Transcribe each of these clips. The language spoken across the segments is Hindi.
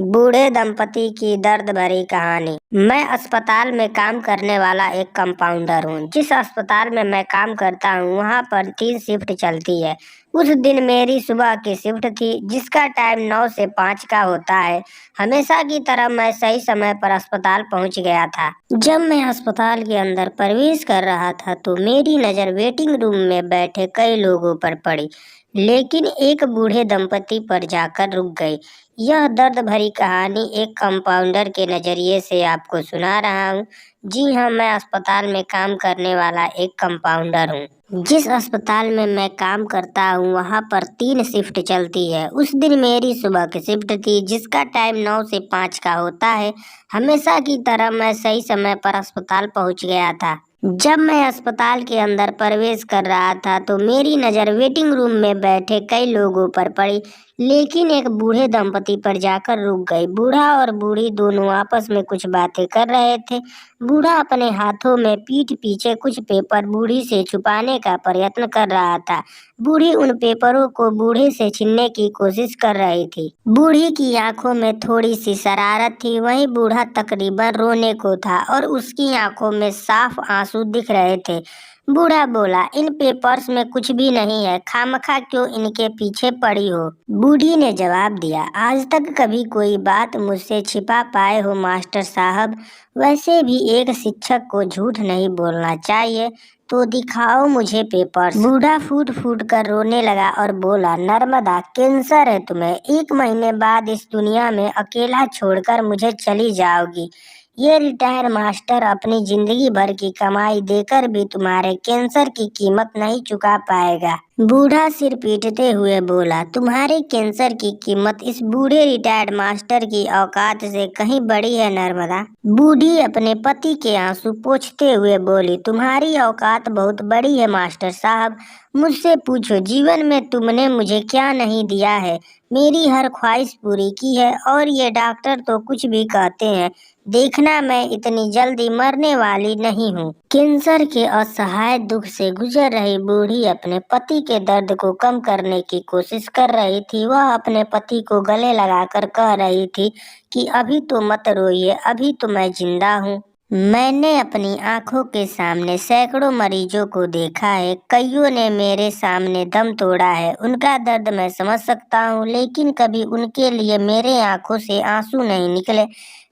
बूढ़े दंपति की दर्द भरी कहानी। मैं अस्पताल में काम करने वाला एक कंपाउंडर हूँ। जिस अस्पताल में मैं काम करता हूँ वहाँ पर 3 शिफ्ट चलती है। उस दिन मेरी सुबह की शिफ्ट थी जिसका टाइम 9 से 5 का होता है। हमेशा की तरह मैं सही समय पर अस्पताल पहुँच गया था। जब मैं अस्पताल के अंदर प्रवेश कर रहा था तो मेरी नज़र वेटिंग रूम में बैठे कई लोगों पर पड़ी, लेकिन एक बूढ़े दंपति पर जाकर रुक गई। यह दर्द भरी कहानी एक कंपाउंडर के नज़रिए से आपको सुना रहा हूँ। जी हाँ, मैं अस्पताल में काम करने वाला एक कंपाउंडर हूँ। जिस अस्पताल में मैं काम करता हूँ वहाँ पर 3 शिफ्ट चलती है। उस दिन मेरी सुबह की शिफ्ट थी जिसका टाइम 9 से 5 का होता है। हमेशा की तरह मैं सही समय पर अस्पताल पहुँच गया था। जब मैं अस्पताल के अंदर प्रवेश कर रहा था तो मेरी नज़र वेटिंग रूम में बैठे कई लोगों पर पड़ी, लेकिन एक बूढ़े दंपति पर जाकर रुक गई। बूढ़ा और बूढ़ी दोनों आपस में कुछ बातें कर रहे थे। बूढ़ा अपने हाथों में पीठ पीछे कुछ पेपर बूढ़ी से छुपाने का प्रयत्न कर रहा था। बूढ़ी उन पेपरों को बूढ़े से छीनने की कोशिश कर रही थी। बूढ़ी की आंखों में थोड़ी सी शरारत थी, वहीं बूढ़ा तकरीबन रोने को था और उसकी आंखों में साफ आंसू दिख रहे थे। बूढ़ा बोला, इन पेपर्स में कुछ भी नहीं है, खामखा क्यों इनके पीछे पड़ी हो। बूढ़ी ने जवाब दिया, आज तक कभी कोई बात मुझसे छिपा पाए हो मास्टर साहब। वैसे भी एक शिक्षक को झूठ नहीं बोलना चाहिए, तो दिखाओ मुझे पेपर्स। बूढ़ा फूट फूट कर रोने लगा और बोला, नर्मदा, कैंसर है तुम्हें। 1 महीने बाद इस दुनिया में अकेला छोड़कर मुझे चली जाओगी। ये रिटायर मास्टर अपनी जिंदगी भर की कमाई देकर भी तुम्हारे कैंसर की कीमत नहीं चुका पाएगा। बूढ़ा सिर पीटते हुए बोला, तुम्हारे कैंसर की कीमत इस बूढ़े रिटायर्ड मास्टर की औकात से कहीं बड़ी है नर्मदा। बूढ़ी अपने पति के आंसू पोंछते हुए बोली, तुम्हारी औकात बहुत बड़ी है मास्टर साहब। मुझसे पूछो, जीवन में तुमने मुझे क्या नहीं दिया है। मेरी हर ख्वाहिश पूरी की है और ये डॉक्टर तो कुछ भी कहते हैं। देखना, मैं इतनी जल्दी मरने वाली नहीं हूँ। कैंसर के असहाय दुख से गुजर रही बूढ़ी अपने पति के दर्द को कम करने की कोशिश कर रही थी। वह अपने पति को गले लगाकर कह रही थी कि अभी तो मत रोइए, अभी तो मैं जिंदा हूँ। मैंने अपनी आंखों के सामने सैकड़ों मरीजों को देखा है, कईयों ने मेरे सामने दम तोड़ा है। उनका दर्द मैं समझ सकता हूँ, लेकिन कभी उनके लिए मेरे आंखों से आंसू नहीं निकले।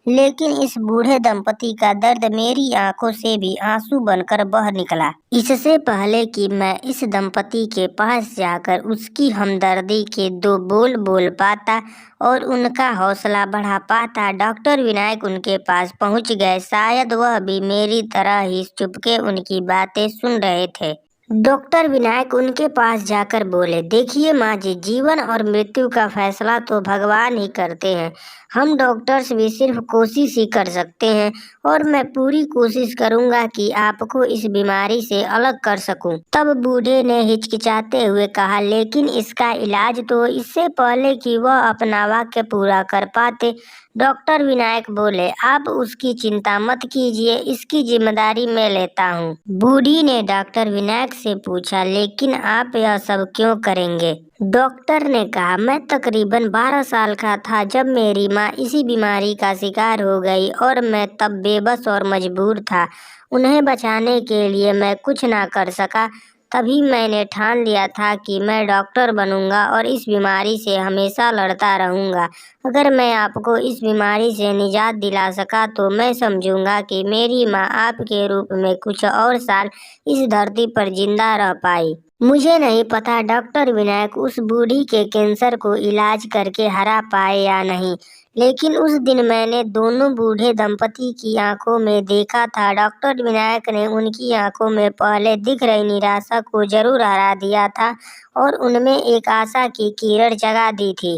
लेकिन इस बूढ़े दंपति का दर्द मेरी आंखों से भी आंसू बनकर बह निकला। इससे पहले कि मैं इस दंपति के पास जाकर उसकी हमदर्दी के 2 बोल बोल पाता और उनका हौसला बढ़ा पाता, डॉक्टर विनायक उनके पास पहुंच गए। शायद वह भी मेरी तरह ही चुपके उनकी बातें सुन रहे थे। डॉक्टर विनायक उनके पास जाकर बोले, देखिए माँ जी, जीवन और मृत्यु का फैसला तो भगवान ही करते हैं। हम डॉक्टर्स भी सिर्फ कोशिश ही कर सकते हैं और मैं पूरी कोशिश करूंगा कि आपको इस बीमारी से अलग कर सकूं। तब बूढ़े ने हिचकिचाते हुए कहा, लेकिन इसका इलाज तो। इससे पहले कि वह अपना वाक्य पूरा कर पाते, डॉक्टर विनायक बोले, आप उसकी चिंता मत कीजिए, इसकी जिम्मेदारी मैं लेता हूँ। बूढ़ी ने डॉक्टर विनायक से पूछा, लेकिन आप यह सब क्यों करेंगे। डॉक्टर ने कहा, मैं तकरीबन 12 साल का था जब मेरी माँ इसी बीमारी का शिकार हो गई और मैं तब बेबस और मजबूर था। उन्हें बचाने के लिए मैं कुछ ना कर सका। तभी मैंने ठान लिया था कि मैं डॉक्टर बनूंगा और इस बीमारी से हमेशा लड़ता रहूंगा। अगर मैं आपको इस बीमारी से निजात दिला सका तो मैं समझूंगा कि मेरी माँ आपके रूप में कुछ और साल इस धरती पर जिंदा रह पाई। मुझे नहीं पता डॉक्टर विनायक उस बूढ़ी के कैंसर को इलाज करके हरा पाए या नहीं, लेकिन उस दिन मैंने दोनों बूढ़े दंपति की आंखों में देखा था। डॉक्टर विनायक ने उनकी आंखों में पहले दिख रही निराशा को जरूर हरा दिया था और उनमें एक आशा की किरण जगा दी थी।